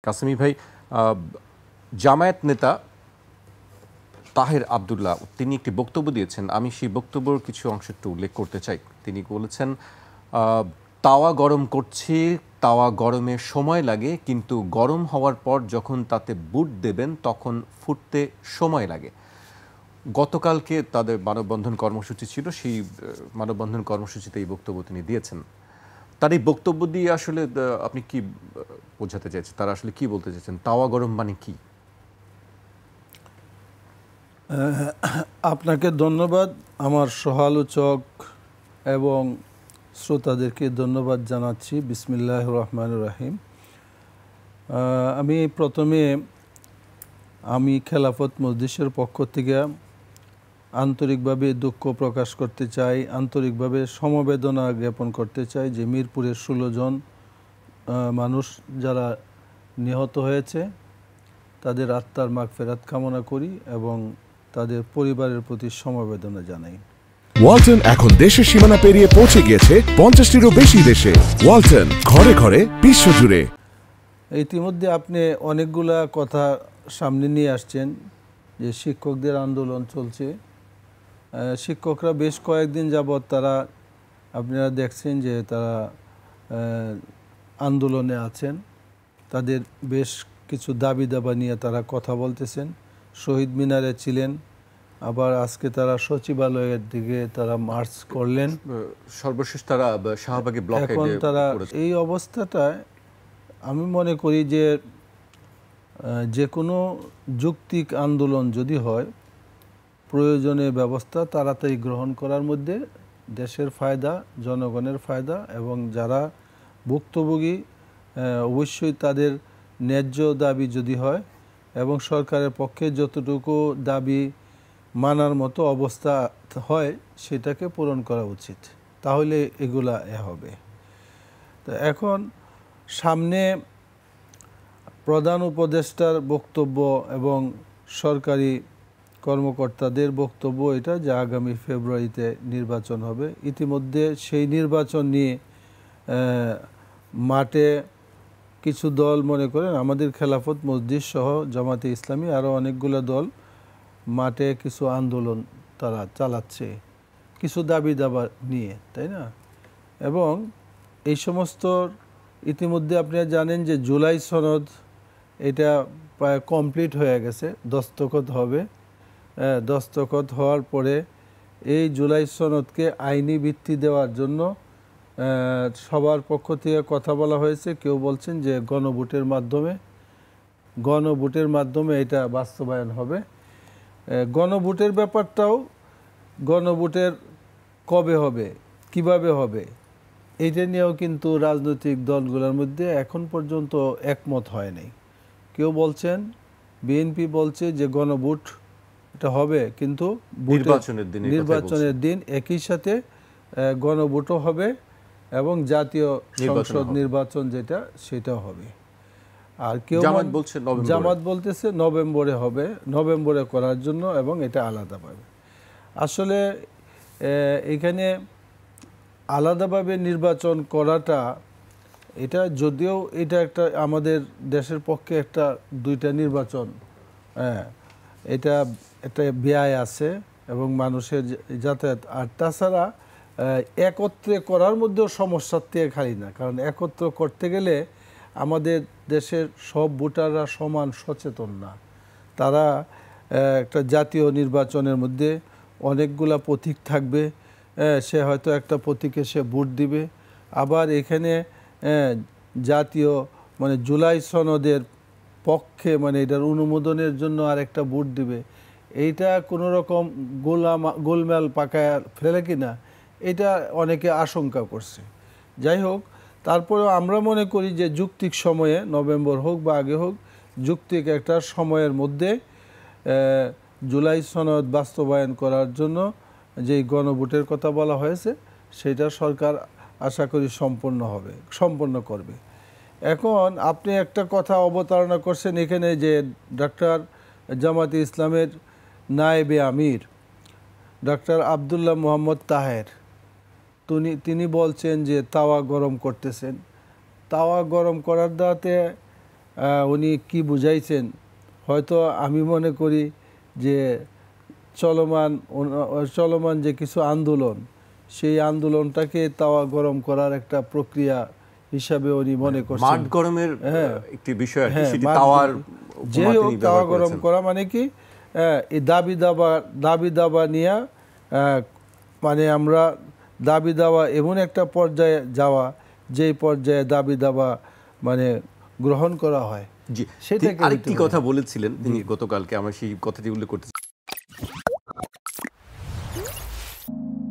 কাসেমি ভাই, জামায়াত নেতা তাহের আব্দুল্লাহ তিনি একটি বক্তব্য দিয়েছেন। আমি সেই বক্তব্যের কিছু অংশ একটু উল্লেখ করতে চাই। তিনি বলেছেন, তাওয়া গরম করছি, তাওয়া গরমে সময় লাগে, কিন্তু গরম হওয়ার পর যখন তাতে বুট দেবেন তখন ফুটতে সময় লাগে। গতকালকে তাদের মানববন্ধন কর্মসূচি ছিল, সেই মানববন্ধন কর্মসূচিতে এই বক্তব্য তিনি দিয়েছেন। তার এই বক্তব্য দিয়ে আসলে আপনি কি বোঝাতে চাইছেন, তারা আসলে কি বলতে চাইছেন? তাওয়া গরম মানে কি? আপনাকে ধন্যবাদ, আমার সহালোচক এবং শ্রোতাদেরকে ধন্যবাদ জানাচ্ছি। বিসমিল্লাহির রহমানির রহিম। আমি খেলাফত মজলিসের পক্ষ থেকে আন্তরিকভাবে দুঃখ প্রকাশ করতে চাই, আন্তরিকভাবে সমবেদনা জ্ঞাপন করতে চাই যে মিরপুরের 16 জন মানুষ যারা নিহত হয়েছে তাদের আত্মার মাগফিরাত কামনা করি এবং তাদের পরিবারের প্রতি সমবেদনা জানাই। ওয়ালটন এখন দেশের সীমানা পেরিয়ে পৌঁছে গিয়েছে 50টিরও বেশি দেশে। ওয়ালটন, ঘরে ঘরে বিশ্বজুড়ে। ইতিমধ্যে আপনি অনেকগুলা কথা সামনে নিয়ে আসছেন যে শিক্ষকদের আন্দোলন চলছে। শিক্ষকরা বেশ কয়েকদিন যাবৎ আপনারা দেখছেন যে তারা আন্দোলনে আছেন। তাদের বেশ কিছু দাবি দাবা নিয়ে তারা কথা বলতেছেন। শহীদ মিনারে ছিলেন, আবার আজকে তারা সচিবালয়ের দিকে তারা মার্চ করলেন, সর্বশেষ তারা শাহবাগে ব্লকেডে। এখন তারা এই অবস্থাটায় আমি মনে করি যে কোনো যৌক্তিক আন্দোলন যদি হয়, প্রয়োজনীয় ব্যবস্থা তাড়াতাড়ি গ্রহণ করার মধ্যে দেশের ফায়দা, জনগণের ফায়দা, এবং যারা ভুক্তভোগী অবশ্যই তাদের ন্যায্য দাবি যদি হয় এবং সরকারের পক্ষে যতটুকু দাবি মানার মতো অবস্থা হয় সেটাকে পূরণ করা উচিত, তাহলে এগুলা হবে। তো এখন সামনে প্রধান উপদেষ্টার বক্তব্য এবং সরকারি কর্মকর্তাদের বক্তব্য এটা যে আগামী ফেব্রুয়ারিতে নির্বাচন হবে। ইতিমধ্যে সেই নির্বাচন নিয়ে মাঠে কিছু দল মনে করেন, আমাদের খেলাফত মজলিস সহ জামাতে ইসলামী আরও অনেকগুলো দল মাঠে কিছু আন্দোলন তারা চালাচ্ছে কিছু দাবি দাবা নিয়ে, তাই না? এবং এই সমস্ত ইতিমধ্যে আপনারা জানেন যে জুলাই সনদ এটা প্রায় কমপ্লিট হয়ে গেছে, দস্তখত হবে। দস্তখত হওয়ার পরে এই জুলাই সনদকে আইনি ভিত্তি দেওয়ার জন্য সবার পক্ষ থেকে কথা বলা হয়েছে। কেউ বলছেন যে গণভোটের মাধ্যমে এটা বাস্তবায়ন হবে। গণভোটের ব্যাপারটাও, গণভোটের কবে হবে, কিভাবে হবে, এইটা নিয়েও কিন্তু রাজনৈতিক দলগুলোর মধ্যে এখন পর্যন্ত একমত হয় নাই। কেউ বলছেন, বিএনপি বলছে যে গণভোট এটা হবে, কিন্তু নির্বাচনের দিন একই সাথে গণভোটও হবে এবং জাতীয় সংসদ নির্বাচন যেটা সেটাও হবে। আর কেউ জামাত বলতেছে নভেম্বরে হবে, নভেম্বরে করার জন্য, এবং এটা আলাদাভাবে। আসলে এখানে আলাদাভাবে নির্বাচন করাটা, এটা যদিও এটা একটা আমাদের দেশের পক্ষে একটা দুইটা নির্বাচন, এটা একটা ব্যয় আছে এবং মানুষের যাতায়াত, আর তাছাড়া একত্রে করার মধ্যেও সমস্যার থেকে খালি না, কারণ একত্র করতে গেলে আমাদের দেশের সব ভোটাররা সমান সচেতন না। তারা একটা জাতীয় নির্বাচনের মধ্যে অনেকগুলা প্রতীক থাকবে, সে হয়তো একটা প্রতীকে সে ভোট দিবে, আবার এখানে জাতীয় মানে জুলাই সনদের পক্ষে মানে এটার অনুমোদনের জন্য আর একটা ভোট দিবে। এইটা কোনো রকম গোলমাল পাকায় ফেলে কিনা এটা অনেকে আশঙ্কা করছে। যাই হোক, তারপরেও আমরা মনে করি যে যৌক্তিক সময়ে, নভেম্বর হোক বা আগে হোক, যৌক্তিক একটা সময়ের মধ্যে জুলাই সনদ বাস্তবায়ন করার জন্য যেই গণভোটের কথা বলা হয়েছে সেটা সরকার আশা করি সম্পন্ন করবে। এখন আপনি একটা কথা অবতারণা করছেন এখানে যে ডক্টর জামাতে ইসলামের নায়েবে আমির ডক্টর আব্দুল্লাহ মোহাম্মদ তাহের তিনি বলছেন যে তাওয়া গরম করতেছেন। তাওয়া গরম করার দাতে উনি কি বুঝাইছেন, হয়তো আমি মনে করি যে চলমান যে কিছু আন্দোলন, সেই আন্দোলনটাকে তাওয়া গরম করার একটা প্রক্রিয়া হিসাবে উনি মনে করছেন। মাঠ গরমের একটি বিষয় আর কি, হ্যাঁ, সেটি তাওয়ার যে উপমা হোক তিনি তাওয়া ব্যবহার গরম করেছেন। করা মানে কি, এই দাবি দাবা নিয়ে মানে আমরা দাবি দাওয়া এমন একটা পর্যায়ে যাওয়া, যেই পর্যায়ে দাবি দাবা মানে গ্রহণ করা হয়। জি, সেটাকে আরেকটি কথা বলেছিলেন তিনি গতকালকে, আমরা সেই কথাটি উল্লেখ করতে